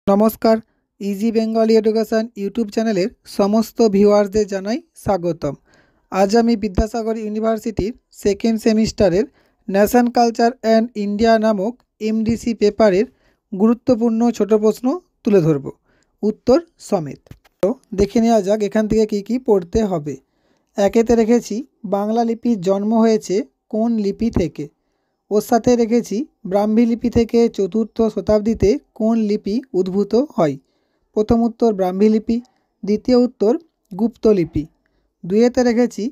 नमस्कार easy Bengali education YouTube channel समस्त भिउयार्सদের জানাই স্বাগতম। आज আমি विद्यासागर यूनिभार्सिटीर सेकेंड सेमिस्टारेर नेशन कल्चर एंड इंडिया नामक एमडिसी पेपारेर गुरुत्वपूर्ण छोटो प्रश्न तुले धरब उत्तर समेत। तो देखे नेওয়া যাক এখান থেকে কি পড়তে হবে। একেতে রেখেছি বাংলা লিপির জন্ম হয়েছে কোন লিপি থেকে। ওর সাথে রেখেছি ব্রাহ্মী লিপি থেকে চতুর্থ শতাব্দীতে কোন লিপি উদ্ভূত হয়। প্রথম উত্তর ব্রাহ্মী লিপি, দ্বিতীয় উত্তর গুপ্ত লিপি। দুইয়েতে রেখেছি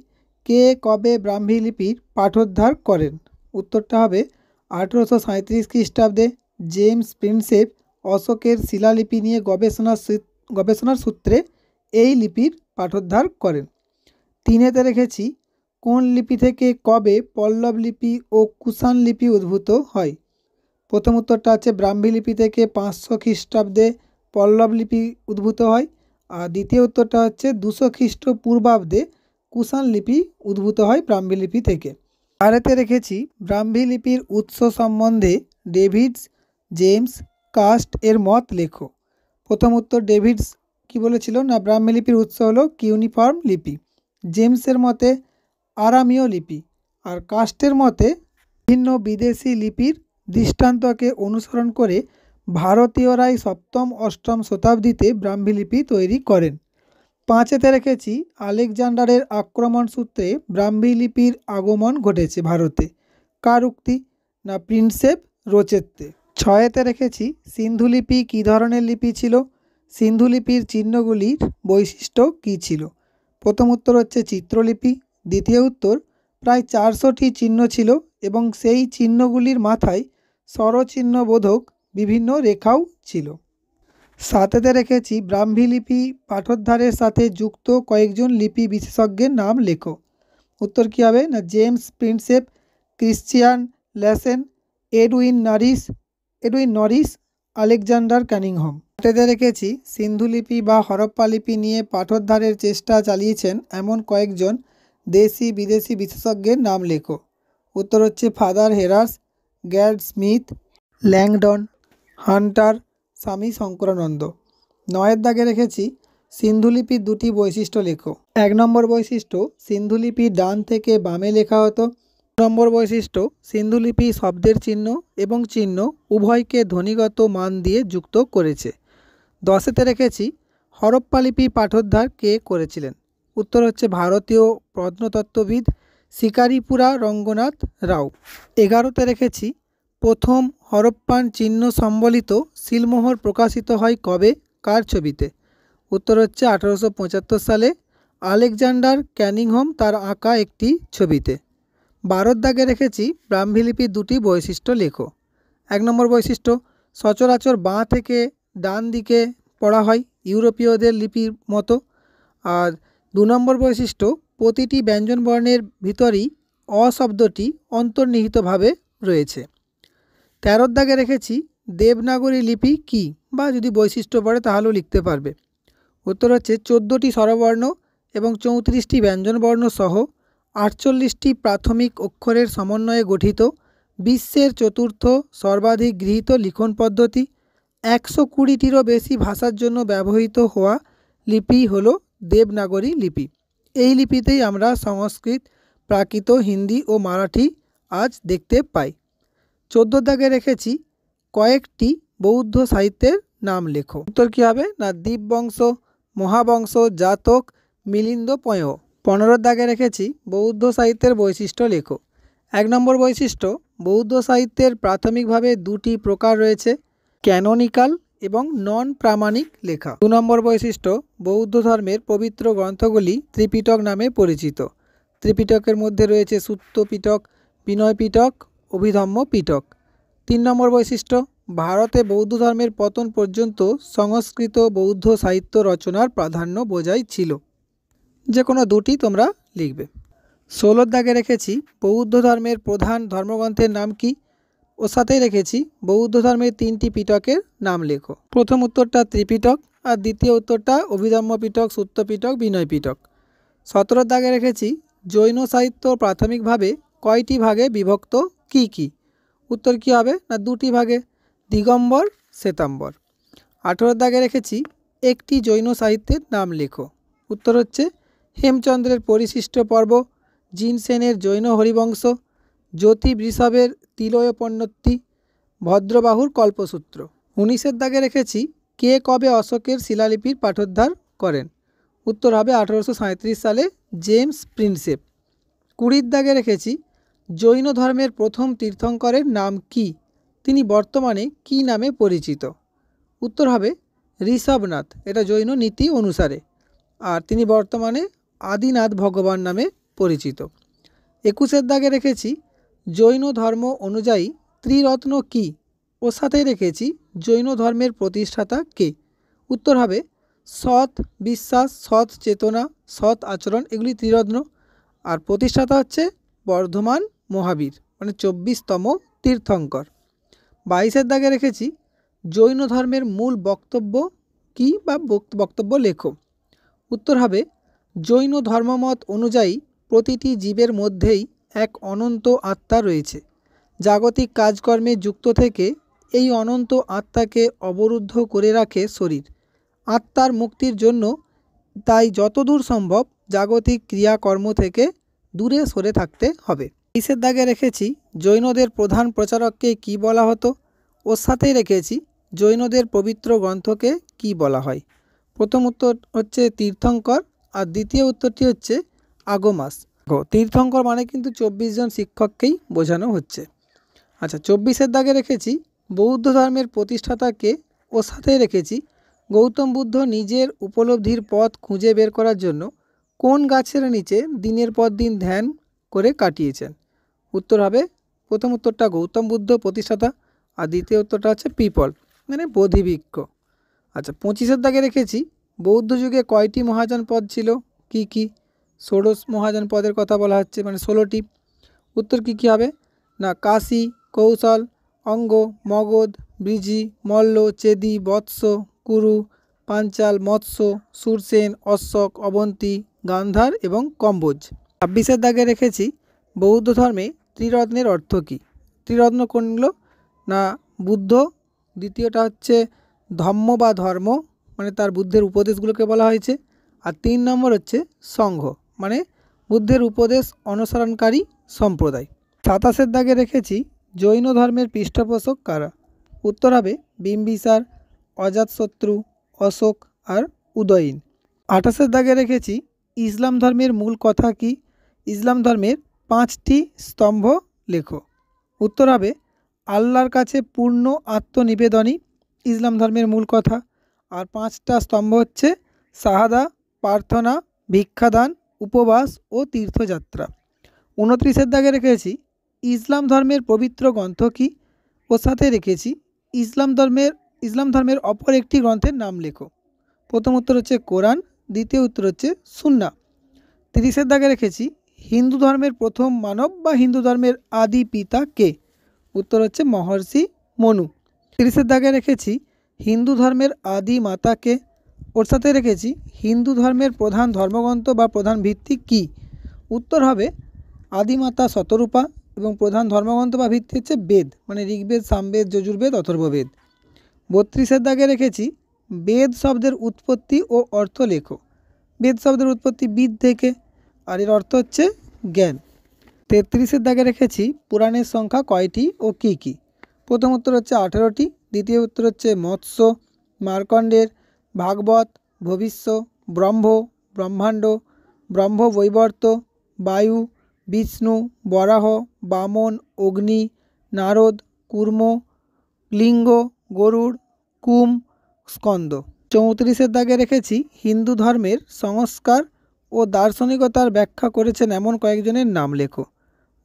কে কবে ব্রাহ্মী লিপির পাঠোদ্ধার করেন। উত্তরটা হবে 1837 খ্রিস্টাব্দে জেমস প্রিন্সেপ অশোকের শিলালিপি নিয়ে গবেষণার সূত্রে এই লিপির পাঠোদ্ধার করেন। তিনেতে রেখেছি কোন লিপি থেকে কবে পল্লব লিপি ও কুষাণ লিপি উদ্ভূত হয়। প্রথম উত্তরটা আছে ব্রাহ্মী লিপি থেকে 500 খ্রিস্টাব্দে পল্লব লিপি উদ্ভূত হয়, আর দ্বিতীয় উত্তরটা হচ্ছে 200 খ্রিস্টপূর্বাব্দে কুষাণ লিপি উদ্ভূত হয় ব্রাহ্মী লিপি থেকে। আরেতে রেখেছি ব্রাহ্মী লিপির উৎস সম্বন্ধে ডেভিডস, জেমস, কাস্ট এর মত লেখো। প্রথম উত্তর ডেভিডস কি বলেছিল না ব্রাহ্মী লিপির উৎস হলো কিউনিফর্ম লিপি। জেমসের মতে আরামীয় লিপি, আর কাস্টের মতে ভিন্ন বিদেশি লিপির দৃষ্টান্তকে অনুসরণ করে ভারতীয়রাই সপ্তম অষ্টম শতাব্দীতে ব্রাহ্মী লিপি তৈরি করেন। পাঁচেতে রেখেছি আলেকজান্ডারের আক্রমণ সূত্রে ব্রাহ্মী লিপির আগমন ঘটেছে ভারতে। কার উক্তি না প্রিন্সেপ রোচেত্তে। ছয়েতে রেখেছি সিন্ধুলিপি কী ধরনের লিপি ছিল। সিন্ধুলিপির চিহ্নগুলির বৈশিষ্ট্য কী ছিল। প্রথম উত্তর হচ্ছে চিত্রলিপি, দ্বিতীয় উত্তর প্রায় 400টি চিহ্ন ছিল এবং সেই চিহ্নগুলির মাথায় স্বরচিহ্নবোধক বিভিন্ন রেখাও ছিল। সাতেতে রেখেছি ব্রাহ্মী লিপি পাঠোদ্ধারের সাথে যুক্ত কয়েকজন লিপি বিশেষজ্ঞের নাম লেখো। উত্তর কী হবে না James Prinsep, Christian Lassen, Edwin Norris, Alexander Cunningham. আটেতে রেখেছি সিন্ধুলিপি বা হরপ্পা লিপি নিয়ে পাঠোদ্ধারের চেষ্টা চালিয়েছেন এমন কয়েকজন দেশি বিদেশি বিশেষজ্ঞের নাম লেখো। উত্তর হচ্ছে Father Heras, Gadd Smith, Langdon, Hunter, Swami Shankarananda. নয়ের দাগে রেখেছি সিন্ধুলিপির দুটি বৈশিষ্ট্য লেখো। 1 নম্বর বৈশিষ্ট্য সিন্ধুলিপি ডান থেকে বামে লেখা হতো। 2 নম্বর বৈশিষ্ট্য সিন্ধুলিপি শব্দের চিহ্ন এবং চিহ্ন উভয়কে ধ্বনিগত মান দিয়ে যুক্ত করেছে। 10এতে রেখেছি হরপ্পা লিপি পাঠোদ্ধার কে করেছিলেন। উত্তর হচ্ছে ভারতীয় প্রত্নতত্ত্ববিদ শিকারিপুরা রঙ্গনাথ রাও। 11তে রেখেছি প্রথম হরপ্পান চিহ্ন সম্বলিত সিলমোহর প্রকাশিত হয় কবে, কার ছবিতে। উত্তর হচ্ছে 1875 সালে আলেকজান্ডার ক্যানিংহাম তার আঁকা একটি ছবিতে। 12 দাগে রেখেছি ব্রাহ্মী লিপির দুটি বৈশিষ্ট্য লেখো। 1 নম্বর বৈশিষ্ট্য সচরাচর বাঁ থেকে ডান দিকে পড়া হয় ইউরোপীয়দের লিপির মতো, আর 2 নম্বর বৈশিষ্ট্য প্রতিটি ব্যঞ্জনবর্ণের ভিতরেই অ শব্দটি অন্তর্নিহিতভাবে রয়েছে। 13 দাগে রেখেছি দেবনাগরী লিপি কি, বা যদি বৈশিষ্ট্য পড়ে তাহলেও লিখতে পারবে। উত্তর হচ্ছে 14টি স্বরবর্ণ এবং 34টি ব্যঞ্জনবর্ণ সহ 48টি প্রাথমিক অক্ষরের সমন্বয়ে গঠিত বিশ্বের চতুর্থ সর্বাধিক গৃহীত লিখন পদ্ধতি। 120টিরও বেশি ভাষার জন্য ব্যবহৃত হওয়া লিপি হলো দেবনাগরী লিপি। এই লিপিতেই আমরা সংস্কৃত, প্রাকৃত, হিন্দি ও মারাঠি আজ দেখতে পাই। 14 দাগে রেখেছি কয়েকটি বৌদ্ধ সাহিত্যের নাম লেখো। উত্তর কী হবে না দীপবংশ, মহাবংশ, জাতক, মিলিন্দ পয়। 15 দাগে রেখেছি বৌদ্ধ সাহিত্যের বৈশিষ্ট্য লেখো। 1 নম্বর বৈশিষ্ট্য বৌদ্ধ সাহিত্যের প্রাথমিকভাবে দুটি প্রকার রয়েছে, ক্যানোনিক্যাল এবং নন প্রামাণিক লেখা। 2 নম্বর বৈশিষ্ট্য বৌদ্ধ ধর্মের পবিত্র গ্রন্থগুলি ত্রিপিটক নামে পরিচিত। ত্রিপিটকের মধ্যে রয়েছে সুত্ত পিটক, বিনয় পিটক, অভিধম্ম পিটক। 3 নম্বর বৈশিষ্ট্য ভারতে বৌদ্ধ ধর্মের পতন পর্যন্ত সংস্কৃত বৌদ্ধ সাহিত্য রচনার প্রাধান্য বজায় ছিল। যে কোনো দুটি তোমরা লিখবে। 16 দাগে রেখেছি বৌদ্ধ ধর্মের প্রধান ধর্মগ্রন্থের নাম কি। ওর সাথেই রেখেছি বৌদ্ধ ধর্মের 3টি পিটকের নাম লেখো। প্রথম উত্তরটা ত্রিপিটক, আর দ্বিতীয় উত্তরটা অভিধম্ম পিটক, সুত্ত পিটক, বিনয় পিটক। 17 দাগে রেখেছি জৈন সাহিত্য প্রাথমিকভাবে কয়টি ভাগে বিভক্ত কি কি। উত্তর কী হবে না দুটি ভাগে, দিগম্বর, শ্বেতাম্বর। 18 দাগে রেখেছি একটি জৈন সাহিত্যের নাম লেখো। উত্তর হচ্ছে হেমচন্দ্রের পরিশিষ্ট পর্ব, জিনসেনের জৈন হরিবংশ, জ্যোতি বৃষভের তিলয়োপন্নতি, ভদ্রবাহুর কল্পসূত্র। 19 দাগে রেখেছি কে কবে অশোকের শিলালিপির পাঠোদ্ধার করেন। উত্তর হবে 1837 সালে জেমস প্রিন্সেপ। 20 দাগে রেখেছি জৈন ধর্মের প্রথম তীর্থঙ্করের নাম কি, তিনি বর্তমানে কি নামে পরিচিত। উত্তর হবে ঋষভনাথ, এটা জৈন নীতি অনুসারে, আর তিনি বর্তমানে আদিনাথ ভগবান নামে পরিচিত। 21 দাগে রেখেছি জৈন ধর্ম অনুযায়ী ত্রিরত্ন কি, ওর সাথে রেখেছি জৈন ধর্মের প্রতিষ্ঠাতা কে। উত্তর হবে সৎ বিশ্বাস, সৎ চেতনা, সৎ আচরণ, এগুলি ত্রিরত্ন। আর প্রতিষ্ঠাতা হচ্ছে বর্ধমান মহাবীর, মানে 24তম তীর্থঙ্কর। 22 দাগে রেখেছি জৈন ধর্মের মূল বক্তব্য কি বা বক্তব্য লেখো। উত্তর হবে জৈন ধর্মমত অনুযায়ী প্রতিটি জীবের মধ্যেই এক অনন্ত আত্মা রয়েছে। জাগতিক কাজকর্মে যুক্ত থেকে এই অনন্ত আত্মাকে অবরুদ্ধ করে রাখে শরীর। আত্মার মুক্তির জন্য তাই যতদূর সম্ভব জাগতিক ক্রিয়াকর্ম থেকে দূরে সরে থাকতে হবে। 23 দাগে রেখেছি জৈনদের প্রধান প্রচারককে কি বলা হতো। ওর সাথেই রেখেছি জৈনদের পবিত্র গ্রন্থকে কি বলা হয়। প্রথম উত্তর হচ্ছে তীর্থঙ্কর, আর দ্বিতীয় উত্তরটি হচ্ছে আগমাস। তীর্থঙ্কর মানে কিন্তু 24 জন শিক্ষককেই বোঝানো হচ্ছে। আচ্ছা, 24 দাগে রেখেছি বৌদ্ধ ধর্মের প্রতিষ্ঠাতাকে, ওর সাথে রেখেছি গৌতম বুদ্ধ নিজের উপলব্ধির পথ খুঁজে বের করার জন্য কোন গাছের নিচে দিনের পর দিন ধ্যান করে কাটিয়েছেন। উত্তর হবে প্রথম উত্তরটা গৌতম বুদ্ধ প্রতিষ্ঠাতা, আর দ্বিতীয় উত্তরটা হচ্ছে পিপল, মানে বোধিবৃক্ষ। আচ্ছা, 25 দাগে রেখেছি বৌদ্ধ যুগে কয়টি মহাযান পদ ছিল, কি কি। ষোড়শ মহাযান পদের কথা বলা হচ্ছে, মানে 16টি। উত্তর কি কি হবে না কাশী, কৌশল, অঙ্গ, মগধ, বৃজি, মল্ল, চেদি, বৎস, কুরু, পাঞ্চাল, মৎস্য, সুরসেন, অশোক, অবন্তী, গান্ধার এবং কম্বোজ। 26 দাগে রেখেছি বৌদ্ধ ধর্মে ত্রিরত্নের অর্থ কী। ত্রিরত্ন কোনগুলো না বুদ্ধ, দ্বিতীয়টা হচ্ছে ধম্ম বা ধর্ম, মানে তার বুদ্ধের উপদেশগুলোকে বলা হয়েছে, আর 3 নম্বর হচ্ছে সংঘ, মানে বুদ্ধের উপদেশ অনুসরণকারী সম্প্রদায়। 27 দাগে রেখেছি জৈন ধর্মের পৃষ্ঠপোষক কারা। উত্তর হবে বিম্বিসার, অজাতশত্রু, অশোক আর উদয়ীন। 28 দাগে রেখেছি ইসলাম ধর্মের মূল কথা কি। ইসলাম ধর্মের 5টি স্তম্ভ লেখো। উত্তর হবে আল্লাহর কাছে পূর্ণ আত্মনিবেদনই ইসলাম ধর্মের মূল কথা, আর 5টা স্তম্ভ হচ্ছে শাহাদা, প্রার্থনা, ভিক্ষাদান, উপবাস ও তীর্থযাত্রা। 29 দাগে রেখেছি ইসলাম ধর্মের পবিত্র গ্রন্থ কি। ওর সাথে রেখেছি ইসলাম ধর্মের অপর একটি গ্রন্থের নাম লেখো। প্রথম উত্তর হচ্ছে কোরআন, দ্বিতীয় উত্তর হচ্ছে সুন্নাহ। 30 দাগে রেখেছি হিন্দু ধর্মের প্রথম মানব বা হিন্দু ধর্মের আদি পিতা কে। উত্তর হচ্ছে মহর্ষি মনু। 30 দাগে রেখেছি হিন্দু ধর্মের আদি মাতা কে। ওর সাথে রেখেছি হিন্দু ধর্মের প্রধান ধর্মগ্রন্থ বা প্রধান ভিত্তি কি। উত্তর হবে আদিমাতা শতরূপা, এবং প্রধান ধর্মগ্রন্থ বা ভিত্তি হচ্ছে বেদ, মানে ঋগ্বেদ, সামবেদ, যজুর্বেদ, অথর্ববেদ। 32 দাগে রেখেছি বেদ শব্দের উৎপত্তি ও অর্থ লেখো। বেদ শব্দের উৎপত্তি বিদ থেকে, আর এর অর্থ হচ্ছে জ্ঞান। 33 দাগে রেখেছি পুরাণের সংখ্যা কয়টি ও কি কি। প্রথম উত্তর হচ্ছে 18টি, দ্বিতীয় উত্তর হচ্ছে মৎস্য, মার্কণ্ডের, ভাগবত, ভবিষ্য, ব্রহ্ম, ব্রহ্মাণ্ড, ব্রহ্মবৈবর্ত, বায়ু, বিষ্ণু, বরাহ, বামন, অগ্নি, নারদ, কুর্ম, লিঙ্গ, গরুড়, কুম, স্কন্দ। 34 দাগে রেখেছি হিন্দু ধর্মের সংস্কার ও দার্শনিকতার ব্যাখ্যা করেছেন এমন কয়েকজনের নাম লেখো।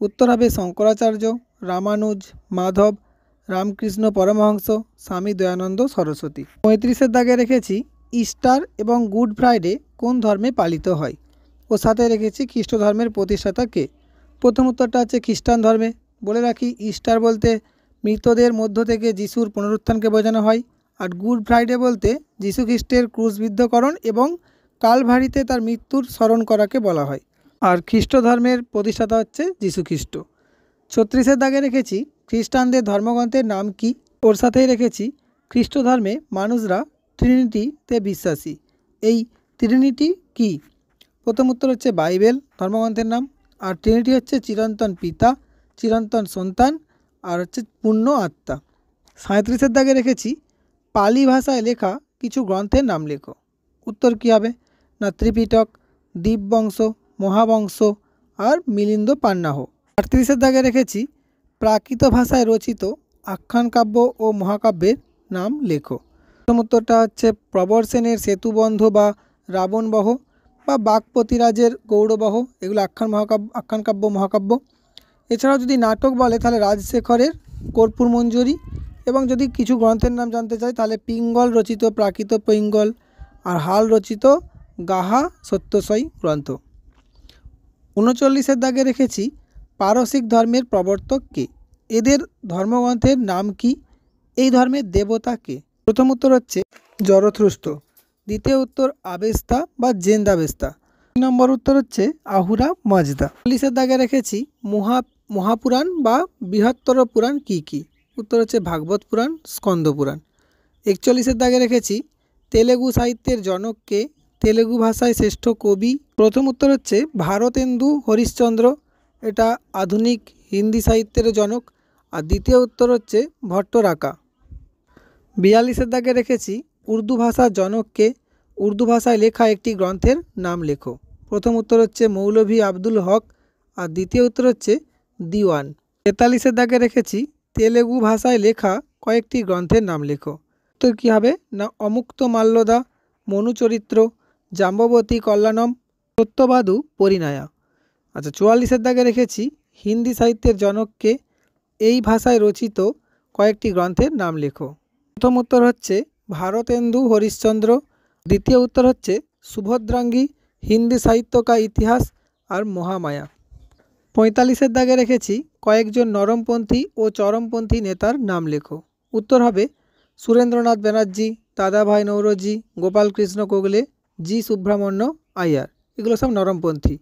উত্তর হবে শঙ্করাচার্য, রামানুজ, মাধব, রামকৃষ্ণ পরমহংস, স্বামী দয়ানন্দ সরস্বতী। 35 দাগে রেখেছি ইস্টার এবং গুড ফ্রাইডে কোন ধর্মে পালিত হয়। ওর সাথে রেখেছি খ্রিস্ট ধর্মের প্রতিষ্ঠাতা কে। প্রথম উত্তরটা হচ্ছে খ্রিস্টান ধর্মে। বলে রাখি ইস্টার বলতে মৃতদের মধ্য থেকে যিশুর পুনরুত্থানকে বোঝানো হয়, আর গুড ফ্রাইডে বলতে যিশু খ্রিস্টের ক্রুশবিদ্ধকরণ এবং কালভারিতে তার মৃত্যুর স্মরণ করাকে বলা হয়। আর খ্রিস্ট ধর্মের প্রতিষ্ঠাতা হচ্ছে যিশু খ্রিস্ট। 36 দাগে রেখেছি খ্রিস্টানদের ধর্মগ্রন্থের নাম কি। ওর সাথেই রেখেছি খ্রিস্ট ধর্মে মানুষরা ট্রিনিটিতে বিশ্বাসী। এই ট্রিনিটি কি? প্রথম উত্তর হচ্ছে বাইবেল ধর্মগ্রন্থের নাম, আর ট্রিনিটি হচ্ছে চিরন্তন পিতা, চিরন্তন সন্তান, আর হচ্ছে পূর্ণ আত্মা। 37-এর দাগে রেখেছি পালি ভাষায় লেখা কিছু গ্রন্থের নাম লেখো। উত্তর কী হবে? না ত্রিপিটক, দীপবংশ, মহাবংশ আর মিলিন্দ পান্নাহ। 38-এর দাগে রেখেছি প্রাকৃত ভাষায় রচিত আখ্যান কাব্য ও মহাকাব্যের নাম লেখো। প্রথম উত্তরটা হচ্ছে প্রবর সেনের সেতুবন্ধ বা রাবণবহ বা বাকপতিরাজের গৌড়বহ, এগুলো আখ্যান কাব্য মহাকাব্য। এছাড়াও যদি নাটক বলে তাহলে রাজশেখরের কর্পূর মঞ্জরি, এবং যদি কিছু গ্রন্থের নাম জানতে চাই তাহলে পিঙ্গল রচিত প্রাকৃত পৈঙ্গল আর হাল রচিত গাহা সত্যসাই গ্রন্থ। 39-এর দাগে রেখেছি পারসিক ধর্মের প্রবর্তক কে? এদের ধর্মগ্রন্থের নাম কি? এই ধর্মের দেবতা কে? প্রথম উত্তর হচ্ছে জরথ্রুস্ট, দ্বিতীয় উত্তর আবেস্তা বা জেন্দাবেস্তা, 3 নম্বর উত্তর হচ্ছে আহুরা মাজদা। 40-এর দাগে রেখেছি মহাপুরাণ বা বৃহত্তর পুরাণ কি কি? উত্তর হচ্ছে ভাগবত পুরাণ, স্কন্দ পুরাণ। 41-এর দাগে রেখেছি তেলেগু সাহিত্যের জনক কে? তেলেগু ভাষায় শ্রেষ্ঠ কবি? প্রথম উত্তর হচ্ছে ভারতেন্দু হরিশ্চন্দ্র, এটা আধুনিক হিন্দি সাহিত্যের জনক। আর দ্বিতীয় উত্তর হচ্ছে ভট্টরাকা। 42-এর দাগে রেখেছি উর্দু ভাষার জনক কে? উর্দু ভাষায় লেখা একটি গ্রন্থের নাম লেখো। প্রথম উত্তর হচ্ছে মৌলভী আব্দুল হক, আর দ্বিতীয় উত্তর হচ্ছে দিওয়ান। 43-এর দাগে রেখেছি তেলেগু ভাষায় লেখা কয়েকটি গ্রন্থের নাম লেখো। উত্তর কী হবে? না অমুক্ত মাল্যদা, মনুচরিত্র, জাম্ববতী কল্যাণম, সত্যবাদু পরিণয়া। আচ্ছা, 44-এর দাগে রেখেছি হিন্দি সাহিত্যের জনককে? এই ভাষায় রচিত কয়েকটি গ্রন্থের নাম লেখো। প্রথম উত্তর হচ্ছে ভারতেন্দু হরিশ্চন্দ্র, দ্বিতীয় উত্তর হচ্ছে সুভদ্রাঙ্গী, হিন্দি সাহিত্য কা ইতিহাস আর মহামায়া। 45-এর দাগে রেখেছি কয়েকজন নরমপন্থী ও চরমপন্থী নেতার নাম লেখো। উত্তর হবে সুরেন্দ্রনাথ ব্যানার্জি, দাদাভাই নৌরোজি, গোপালকৃষ্ণ গোখলে, জি সুব্রহ্মণ্য আইয়ার, এগুলো সব নরমপন্থী।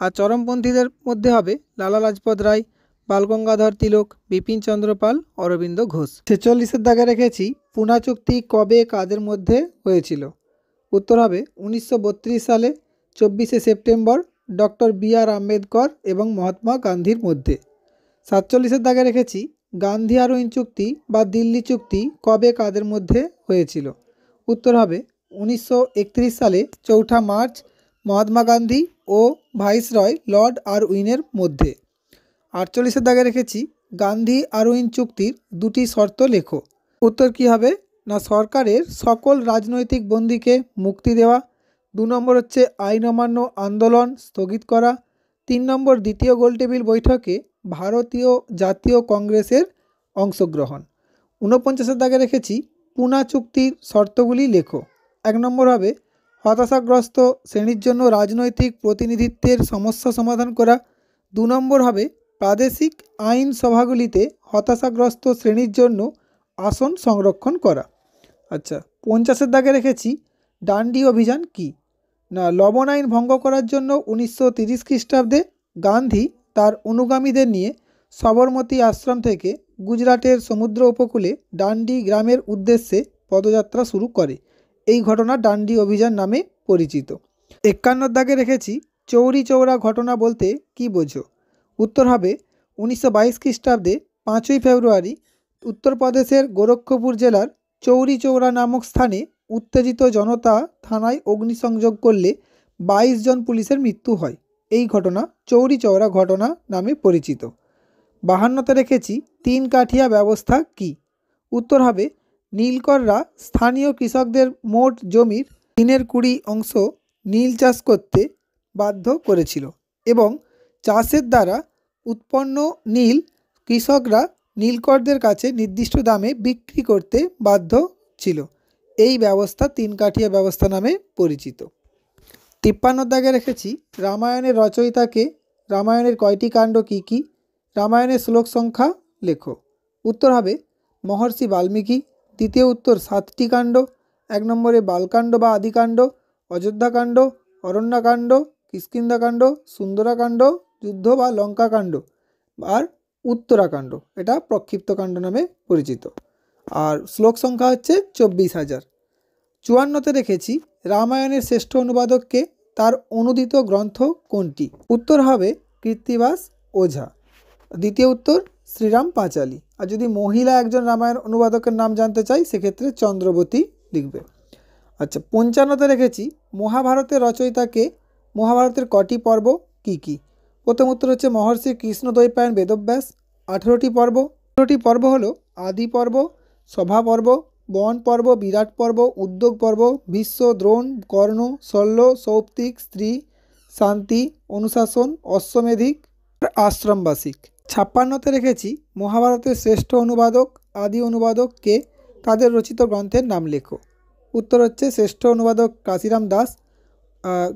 আর চরমপন্থীদের মধ্যে হবে লালা লাজপত রায়, বালগঙ্গাধর তিলক, বিপিন চন্দ্র পাল, অরবিন্দ ঘোষ। 46-এর দাগে রেখেছি পুনা চুক্তি কবে কাদের মধ্যে হয়েছিল? উত্তর হবে 1932 সালে 24শে সেপ্টেম্বর ডক্টর বি.আর. আম্বেদকর এবং মহাত্মা গান্ধীর মধ্যে। 47-এর দাগে রেখেছি গান্ধী আরউইন চুক্তি বা দিল্লি চুক্তি কবে কাদের মধ্যে হয়েছিল? উত্তর হবে 1931 সালে 4 মার্চ মহাত্মা গান্ধী ও ভাইসরয় লর্ড আরউইনের মধ্যে। 48-এর দাগে রেখেছি গান্ধী আরউইন চুক্তির দুটি শর্ত লেখো। উত্তর কী হবে? না সরকারের সকল রাজনৈতিক বন্দীকে মুক্তি দেওয়া, 2 নম্বর হচ্ছে আইন অমান্য আন্দোলন স্থগিত করা, 3 নম্বর দ্বিতীয় গোলটেবিল বৈঠকে ভারতীয় জাতীয় কংগ্রেসের অংশগ্রহণ। 49-এর দাগে রেখেছি পুনা চুক্তির শর্তগুলি লেখো। 1 নম্বর হবে হতাশাগ্রস্ত শ্রেণীর জন্য রাজনৈতিক প্রতিনিধিত্বের সমস্যা সমাধান করা, 2 নম্বর হবে প্রাদেশিক আইন সভাগুলিতে হতাশাগ্রস্ত শ্রেণীর জন্য আসন সংরক্ষণ করা। আচ্ছা, 50-এর দাগে রেখেছি ডান্ডি অভিযান কি? না লবণ আইন ভঙ্গ করার জন্য 1930 খ্রিস্টাব্দে গান্ধী তার অনুগামীদের নিয়ে সবরমতী আশ্রম থেকে গুজরাটের সমুদ্র উপকূলে ডান্ডি গ্রামের উদ্দেশ্যে পদযাত্রা শুরু করে। এই ঘটনা ডান্ডি অভিযান নামে পরিচিত। 51-এর দাগে রেখেছি চৌরি চৌরা ঘটনা বলতে কি বোঝো? উত্তর হবে 1922 খ্রিস্টাব্দে 5ই ফেব্রুয়ারি উত্তরপ্রদেশের গোরক্ষপুর জেলার চৌরি চৌরা নামক স্থানে উত্তেজিত জনতা থানায় অগ্নিসংযোগ করলে 22 জন পুলিশের মৃত্যু হয়। এই ঘটনা চৌরি চৌরা ঘটনা নামে পরিচিত। 52-তে রেখেছি 3 কাঠিয়া ব্যবস্থা কি? উত্তর হবে নীলকররা স্থানীয় কৃষকদের মোট জমির 3/20 অংশ নীল চাষ করতে বাধ্য করেছিল এবং চাষের দ্বারা উৎপন্ন নীল কৃষকরা নীলকরদের কাছে নির্দিষ্ট দামে বিক্রি করতে বাধ্য ছিল। এই ব্যবস্থা 3 কাঠিয়া ব্যবস্থা নামে পরিচিত। 53-এর দাগে রেখেছি রামায়ণের রচয়িতাকে? রামায়ণের কয়টি কাণ্ড কি কি? রামায়ণের শ্লোক সংখ্যা লেখো। উত্তর হবে মহর্ষি বাল্মীকি, দ্বিতীয় উত্তর 7টি কাণ্ড, 1 নম্বরে বালকাণ্ড বা আদিকাণ্ড, অযোধ্যাকাণ্ড, অরণ্যকাণ্ড, কিষ্কিন্ধাকাণ্ড, সুন্দরাকাণ্ড, যুদ্ধ বা লঙ্কাকাণ্ড আর উত্তরাকাণ্ড, এটা প্রক্ষিপ্ত কাণ্ড নামে পরিচিত। আর শ্লোক সংখ্যা হচ্ছে 24,000। 54তে রেখেছি রামায়ণের শ্রেষ্ঠ অনুবাদককে, তার অনুদিত গ্রন্থ কোনটি? উত্তর হবে কৃত্তিবাস ওঝা। দ্বিতীয় উত্তর শ্রীরাম পাঁচালী। আর যদি মহিলা একজন রামায়ণ অনুবাদকের নাম জানতে চাই সেক্ষেত্রে চন্দ্রবতী লিখবে। আচ্ছা, 55তে রেখেছি মহাভারতের রচয়িতাকে, মহাভারতের কটি পর্ব কি কি? প্রথম উত্তর হচ্ছে মহর্ষি কৃষ্ণদ্বৈপায়ন বেদব্যাস। 18টি পর্ব। 18টি পর্ব হলো আদি পর্ব, সভা পর্ব, বন পর্ব, বিরাট পর্ব, উদ্যোগ পর্ব, ভীষ্ম, দ্রোণ, কর্ণ, শল্য, সৌপ্তিক, স্ত্রী, শান্তি, অনুশাসন, অশ্বমেধিক, আশ্রমবাসিক। 56তে রেখেছি মহাভারতের শ্রেষ্ঠ অনুবাদক, আদি অনুবাদক কে, তাদের রচিত গ্রন্থের নাম লেখো। উত্তর হচ্ছে শ্রেষ্ঠ অনুবাদক কাশিরাম দাস,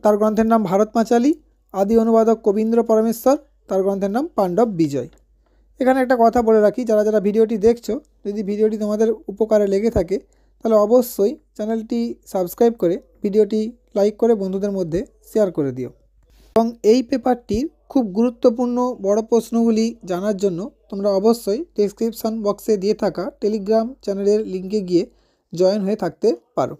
তার গ্রন্থের নাম ভারত পাঁচালী। আদি অনুবাদক কবীন্দ্র পরমেশ্বর, তার গ্রন্থের নাম পাণ্ডব বিজয়। এখানে একটা কথা বলে রাখি, যারা যারা ভিডিওটি দেখছো, যদি ভিডিওটি তোমাদের উপকারে লেগে থাকে তাহলে অবশ্যই চ্যানেলটি সাবস্ক্রাইব করে ভিডিওটি লাইক করে বন্ধুদের মধ্যে শেয়ার করে দিও। এবং এই পেপারটির খুব গুরুত্বপূর্ণ বড় প্রশ্নগুলি জানার জন্য তোমরা অবশ্যই ডেসক্রিপশান বক্সে দিয়ে থাকা টেলিগ্রাম চ্যানেলের লিঙ্কে গিয়ে জয়েন হয়ে থাকতে পারো।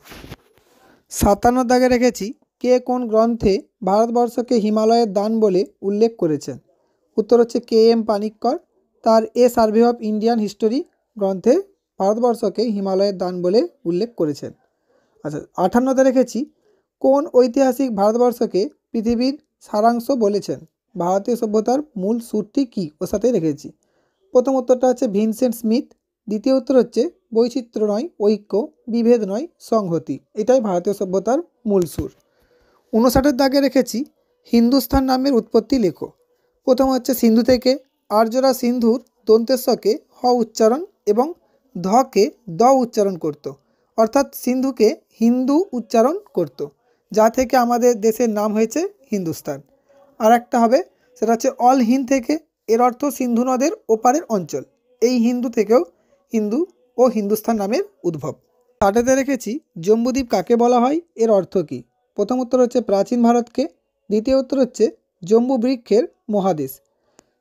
57 দাগে রেখেছি কে কোন গ্রন্থে ভারতবর্ষকে হিমালয়ের দান বলে উল্লেখ করেছেন? উত্তর হচ্ছে KM পানিক্কর, তার এ সার্ভে অফ ইন্ডিয়ান হিস্টোরি গ্রন্থে ভারতবর্ষকে হিমালয়ের দান বলে উল্লেখ করেছেন। আচ্ছা, 58তে রেখেছি কোন ঐতিহাসিক ভারতবর্ষকে পৃথিবীর সারাংশ বলেছেন? ভারতীয় সভ্যতার মূল সূত্রটি কী? ওর সাথে রেখেছি। প্রথম উত্তরটা হচ্ছে ভিনসেন্ট স্মিথ। দ্বিতীয় উত্তর হচ্ছে বৈচিত্র্য নয় ঐক্য, বিভেদ নয় সংহতি। এটাই ভারতীয় সভ্যতার মূল সুর। 59 দাগে রেখেছি হিন্দুস্তান নামের উৎপত্তি লেখো। প্রথম হচ্ছে সিন্ধু থেকে। আর্যরা সিন্ধুর দন্তেশ্বকে হ উচ্চারণ এবং ধকে দ উচ্চারণ করত, অর্থাৎ সিন্ধুকে হিন্দু উচ্চারণ করত, যা থেকে আমাদের দেশের নাম হয়েছে হিন্দুস্তান। আর একটা হবে, সেটা হচ্ছে অল হিন্দ থেকে, এর অর্থ সিন্ধু নদের ওপারের অঞ্চল। এই হিন্দু থেকেও হিন্দু ও হিন্দুস্তান নামের উদ্ভব। 60তে রেখেছি জম্বুদ্বীপ কাকে বলা হয়, এর অর্থ কী? প্রথম উত্তর হচ্ছে প্রাচীন ভারতকে। দ্বিতীয় উত্তর হচ্ছে জম্বু বৃক্ষের মহাদেশ।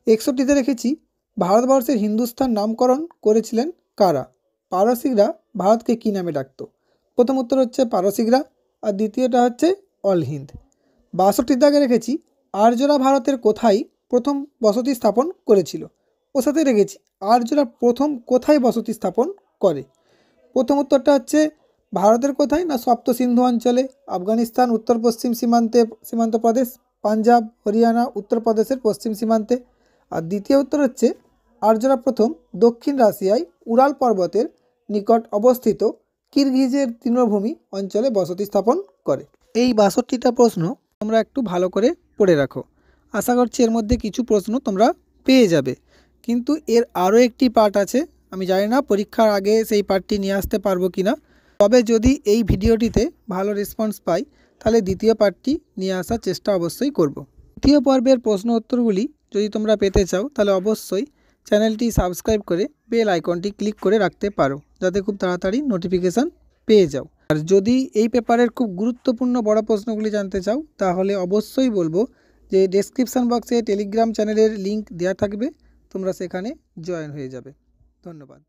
61তে রেখেছি ভারতবর্ষের হিন্দুস্তান নামকরণ করেছিলেন কারা? পারসিকরা ভারতকে কী নামে ডাকত? প্রথম উত্তর হচ্ছে পারসিকরা, আর দ্বিতীয়টা হচ্ছে অল হিন্দ। 62 দাগে রেখেছি আর্যরা ভারতের কোথায় প্রথম বসতি স্থাপন করেছিল? ওর সাথে রেখেছি আর্যরা প্রথম কোথায় বসতি স্থাপন করে। প্রথম উত্তরটা হচ্ছে ভারতের কোথায় না, সপ্ত সিন্ধু অঞ্চলে, আফগানিস্তান উত্তর পশ্চিম সীমান্ত প্রদেশ, পাঞ্জাব, হরিয়ানা উত্তরপ্রদেশের পশ্চিম সীমান্তে। আর দ্বিতীয় উত্তর হচ্ছে আর্যরা প্রথম দক্ষিণ রাশিয়ায় উরাল পর্বতের নিকট অবস্থিত কিরগিজের তৃণভূমি অঞ্চলে বসতি স্থাপন করে। এই 62টা প্রশ্ন তোমরা একটু ভালো করে পড়ে রাখো। আশা করছি এর মধ্যে কিছু প্রশ্ন তোমরা পেয়ে যাবে, কিন্তু এর আরও একটি পার্ট আছে। আমি জানি না পরীক্ষার আগে সেই পার্টটি নিয়ে আসতে পারবো কি না, তবে যদি এই ভিডিওটিতে ভালো রেসপন্স পাই তাহলে দ্বিতীয় পার্টটি নিয়ে আসার চেষ্টা অবশ্যই করব। দ্বিতীয় পর্বের প্রশ্ন উত্তরগুলি যদি তোমরা পেতে চাও তাহলে অবশ্যই চ্যানেলটি সাবস্ক্রাইব করে বেল আইকনটি ক্লিক করে রাখতে পারো, যাতে খুব তাড়াতাড়ি নোটিফিকেশান পেয়ে যাও। আর যদি এই পেপারের খুব গুরুত্বপূর্ণ বড় প্রশ্নগুলি জানতে চাও তাহলে অবশ্যই বলবো যে ডেসক্রিপশান বক্সে টেলিগ্রাম চ্যানেলের লিঙ্ক দেওয়া থাকবে, তোমরা সেখানে জয়েন হয়ে যাবে। ধন্যবাদ।